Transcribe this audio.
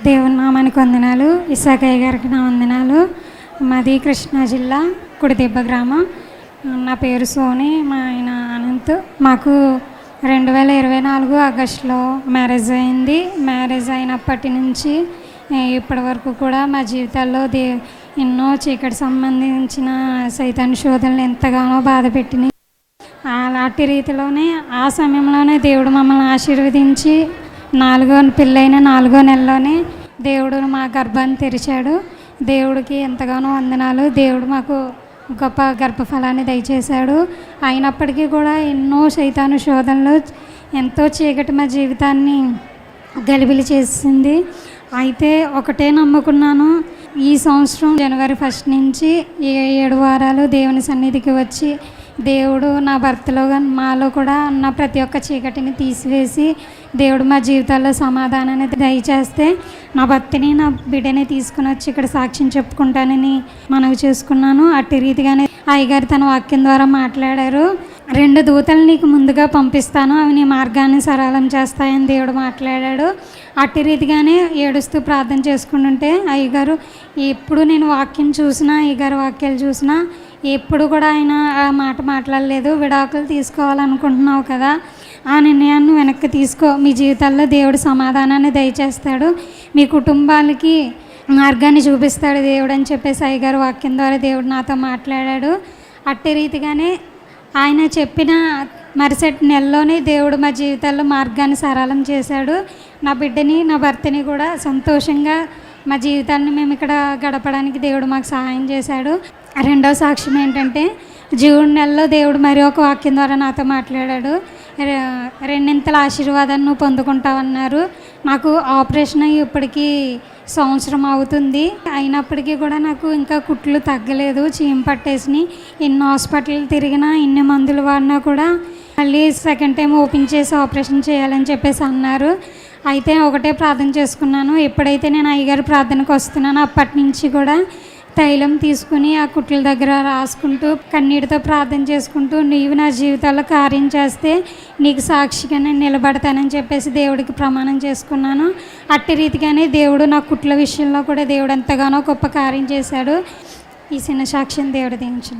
దేవుని నామానికి వందనాలు. ఇసాకయ్య గారికి నా వందనాలు. మాది కృష్ణా జిల్లా కుడిదెబ్బ గ్రామం. నా పేరు సోని, మా ఆయన అనంత్. మాకు 2024 ఆగస్టులో మ్యారేజ్ అయింది. మ్యారేజ్ అయినప్పటి నుంచి ఇప్పటి వరకు కూడా మా జీవితాల్లో ఎన్నో చీకటి సంబంధించిన సైతాన్ శోధనలు ఎంతగానో బాధ పెట్టినాయి. అలాంటి రీతిలోనే ఆ సమయంలోనే దేవుడు మమ్మల్ని ఆశీర్వదించి పెళ్ళైన 4వ నెలలోనే దేవుడు మా గర్భాన్ని తెరిచాడు. దేవుడికి ఎంతగానో వందనాలు. దేవుడు మాకు గొప్ప గర్భఫలాన్ని దయచేశాడు. అయినప్పటికీ కూడా ఎన్నో సైతాను శోధనలు, ఎంతో చీకటి మా జీవితాన్ని గలిబిలి చేసింది. అయితే ఒకటే నమ్ముకున్నాను, ఈ సంవత్సరం జనవరి 1 నుంచి 7 వారాలు దేవుని సన్నిధికి వచ్చి దేవుడు నా భర్తలో మాలో కూడా ఉన్న ప్రతి ఒక్క చీకటిని తీసివేసి దేవుడు మా జీవితాల్లో సమాధానాన్ని దయచేస్తే నా భర్తని నా బిడ్డని తీసుకుని వచ్చి ఇక్కడ సాక్ష్యం చెప్పుకుంటానని మనవి చేసుకున్నాను. అట్టి రీతిగానే అయ్యగారు తన వాక్యం ద్వారా మాట్లాడారు. 2 దూతలు నీకు ముందుగా పంపిస్తాను, అవి నీ మార్గాన్ని సరళం చేస్తాయని దేవుడు మాట్లాడాడు. అట్టి రీతిగానే ఏడుస్తూ ప్రార్థన చేసుకుంటుంటే అయ్యగారు ఎప్పుడు నేను వాక్యం చూసినా, అయ్యగారు వాక్యాలు చూసినా ఎప్పుడు కూడా ఆయన ఆ మాట మాట్లాడలేదు. విడాకులు తీసుకోవాలనుకుంటున్నావు కదా, ఆ నిర్ణయాన్ని వెనక్కి తీసుకో, మీ జీవితాల్లో దేవుడు సమాధానాన్ని దయచేస్తాడు, మీ కుటుంబాలకి మార్గాన్ని చూపిస్తాడు దేవుడు అని చెప్పేసి అయ్యగారు వాక్యం ద్వారా దేవుడు నాతో మాట్లాడాడు. అట్టి రీతిగానే ఆయన చెప్పిన మరుసటి నెలలోనే దేవుడు మా జీవితాల్లో మార్గాన్ని సరళం చేశాడు. నా బిడ్డని నా భర్తని కూడా సంతోషంగా మా జీవితాన్ని మేము ఇక్కడ గడపడానికి దేవుడు మాకు సహాయం చేశాడు. రెండవ సాక్ష్యం ఏంటంటే, జూన్ నెలలో దేవుడు మరి ఒక వాక్యం ద్వారా నాతో మాట్లాడాడు. 2 ఆశీర్వాదాన్ని నువ్వు పొందుకుంటావన్నారు. నాకు ఆపరేషన్ అయ్యి ఇప్పటికీ సంవత్సరం అవుతుంది. అయినప్పటికీ కూడా నాకు ఇంకా కుట్లు తగ్గలేదు, చీమ పట్టేసినాయి. ఎన్ని హాస్పిటల్ తిరిగినా, ఎన్ని మందులు వాడినా కూడా మళ్ళీ సెకండ్ టైం ఓపెన్ చేసి ఆపరేషన్ చేయాలని చెప్పేసి అన్నారు. అయితే ఒకటే ప్రార్థన చేసుకున్నాను. ఎప్పుడైతే నేను అయ్యగారి ప్రార్థనకు వస్తున్నానో అప్పటి నుంచి కూడా తైలం తీసుకుని ఆ కుట్ల దగ్గర రాసుకుంటూ కన్నీటితో ప్రార్థన చేసుకుంటూ, నీవు నా జీవితాల్లో కార్యం చేస్తే నీకు సాక్షిగా నేను నిలబడతానని చెప్పేసి దేవుడికి ప్రమాణం చేసుకున్నాను. అట్టి రీతిగానే దేవుడు నా కుట్ల విషయంలో కూడా దేవుడు ఎంతగానో గొప్ప కార్యం చేశాడు. ఈ చిన్న సాక్ష్యం దేవుడు దీవించును.